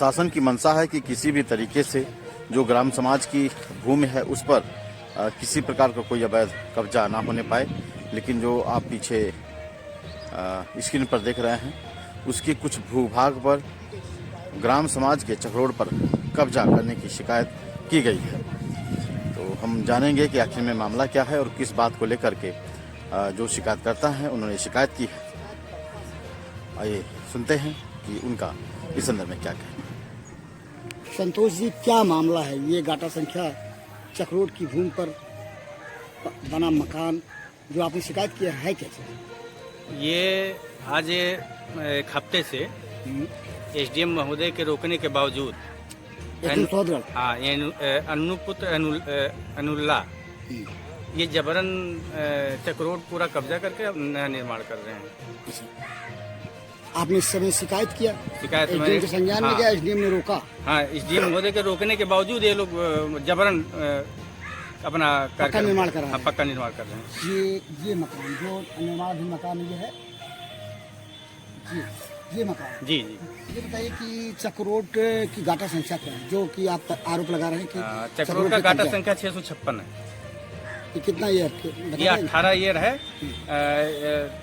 शासन की मंशा है कि किसी भी तरीके से जो ग्राम समाज की भूमि है उस पर किसी प्रकार का कोई अवैध कब्जा ना होने पाए। लेकिन जो आप पीछे स्क्रीन पर देख रहे हैं उसके कुछ भूभाग पर ग्राम समाज के चकरोड पर कब्जा करने की शिकायत की गई है। तो हम जानेंगे कि आखिर में मामला क्या है और किस बात को लेकर के जो शिकायतकर्ता हैं उन्होंने शिकायत की है। आइए सुनते हैं कि उनका इस संदर्भ में क्या कहना है। संतोष जी, क्या मामला है? ये गाटा संख्या चकरोड की भूमि पर बना मकान जो आपने शिकायत किया है कैसे? ये आज एक हफ्ते से एसडीएम महोदय के रोकने के बावजूद हाँ अनुपुत्र अनुल्ला ये जबरन चकरोड पूरा कब्जा करके नया निर्माण कर रहे हैं। आपने इस समय शिकायत किया? शिकायत एसडीएम के संज्ञान में गया, एसडीएम ने रोका? हाँ, एसडीएम महोदय के रोकने के बावजूद ये लोग जबरन अपना पक्का निर्माण कर रहे हैं। पक्का निर्माण कर रहे हैं। ये मकान जो निर्माणाधीन मकान ये है ये मकान जी। ये बताइए कि चकरोड की गाटा संख्या क्या है जो कि आप आरोप लगा रहे हैं कि चकरोड का गाटा संख्या 656 है। ये कितना ईयर? ये 18 ईयर है।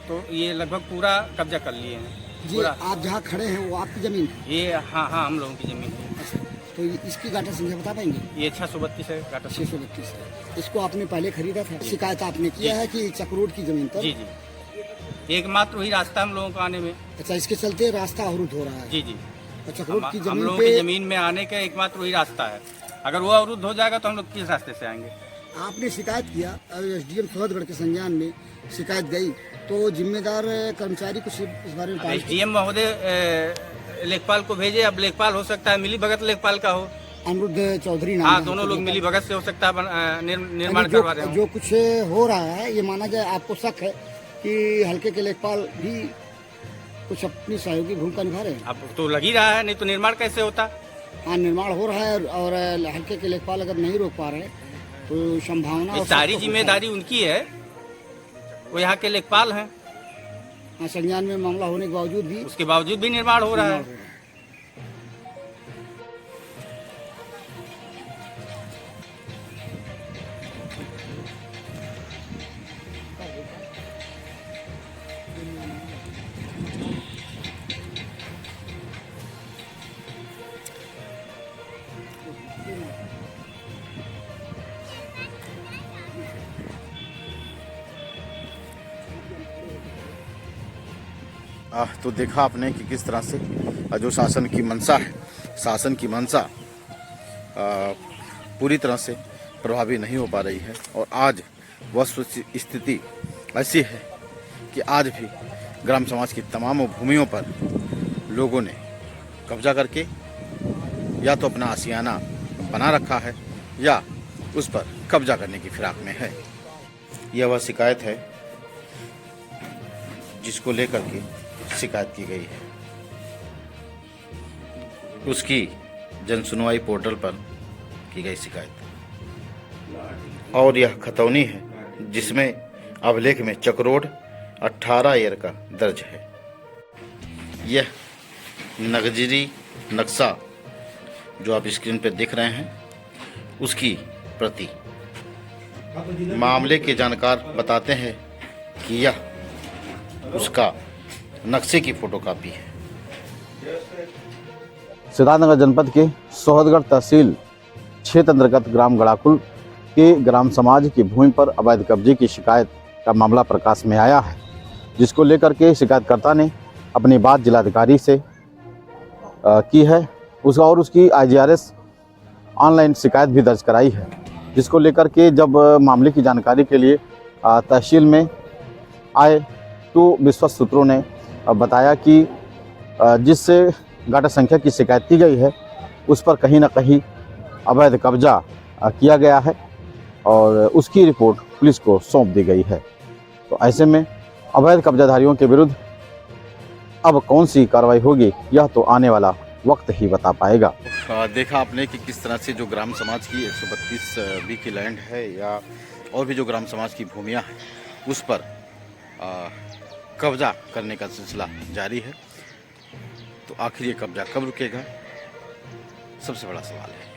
तो ये लगभग पूरा कब्जा कर लिए हैं। जी, आप जहाँ खड़े हैं वो आपकी जमीन है? ये हाँ हम लोगों की जमीन है। अच्छा, तो इसकी गाटा संख्या बता पाएंगे? ये 632 है गाटा। 632 है। इसको आपने पहले खरीदा था? शिकायत आपने किया है कि चकरोड की जमीन पर? जी। एकमात्र वही रास्ता हम लोगों को आने में। अच्छा, इसके चलते रास्ता अवरुद्ध हो रहा है? जी। तो चकरोड की हम लोगों की जमीन में आने का एकमात्र वही रास्ता है। अगर वो अवरुद्ध हो जाएगा तो हम लोग किस रास्ते से आएंगे? आपने शिकायत किया, एसडीएम सोहदगढ़ के संज्ञान में शिकायत गई, तो जिम्मेदार कर्मचारी कुछ इस बारे में? एसडीएम महोदय लेखपाल को भेजे। अब लेखपाल हो सकता है मिली भगत लेखपाल का हो, अनिरुद्ध चौधरी नाम। हाँ, दोनों लोग मिली भगत से हो सकता है निर्माण करवा रहे हो। जो कुछ हो रहा है ये माना जाए, आपको शक है कि हल्के के लेखपाल भी कुछ अपनी सहयोगी भूमिका निभा रहे हैं? अब तो लग ही रहा है, नहीं तो निर्माण कैसे होता? हाँ, निर्माण हो रहा है और हल्के के लेखपाल अगर नहीं रोक पा रहे तो संभावना सारी जिम्मेदारी उनकी है, वो यहाँ के लेखपाल हैं। हाँ, संज्ञान में मामला होने के बावजूद भी उसके बावजूद भी निर्माण हो रहा है। तो देखा आपने कि किस तरह से जो शासन की मंशा है, शासन की मंशा पूरी तरह से प्रभावी नहीं हो पा रही है। और आज वस्तु स्थिति ऐसी है कि आज भी ग्राम समाज की तमाम भूमियों पर लोगों ने कब्जा करके या तो अपना आशियाना बना रखा है या उस पर कब्जा करने की फिराक में है। यह वह शिकायत है जिसको लेकर के शिकायत की गई है। उसकी जनसुनवाई पोर्टल पर की गई शिकायत और यह खतौनी है जिसमें अभिलेख में चकरोड 18 ईयर का दर्ज है। यह नगजीरी नक्शा जो आप स्क्रीन पर देख रहे हैं उसकी प्रति मामले के जानकार बताते हैं कि यह उसका नक्शे की फोटोकॉपी है। सिद्धार्थनगर जनपद के सोहदगढ़ तहसील क्षेत्र अंतर्गत ग्राम गड़ाकुल के ग्राम समाज की भूमि पर अवैध कब्जे की शिकायत का मामला प्रकाश में आया है, जिसको लेकर के शिकायतकर्ता ने अपनी बात जिलाधिकारी से की है। उसकी IGRS ऑनलाइन शिकायत भी दर्ज कराई है, जिसको लेकर के जब मामले की जानकारी के लिए तहसील में आए तो विश्वस्त सूत्रों ने बताया कि जिससे गाटा संख्या की शिकायत की गई है उस पर कहीं ना कहीं अवैध कब्जा किया गया है और उसकी रिपोर्ट पुलिस को सौंप दी गई है। तो ऐसे में अवैध कब्जाधारियों के विरुद्ध अब कौन सी कार्रवाई होगी यह तो आने वाला वक्त ही बता पाएगा। देखा आपने कि किस तरह से जो ग्राम समाज की 132 बी की लैंड है या और भी जो ग्राम समाज की भूमियां हैं उस पर कब्जा करने का सिलसिला जारी है। तो आखिर ये कब्जा कब रुकेगा सबसे बड़ा सवाल है।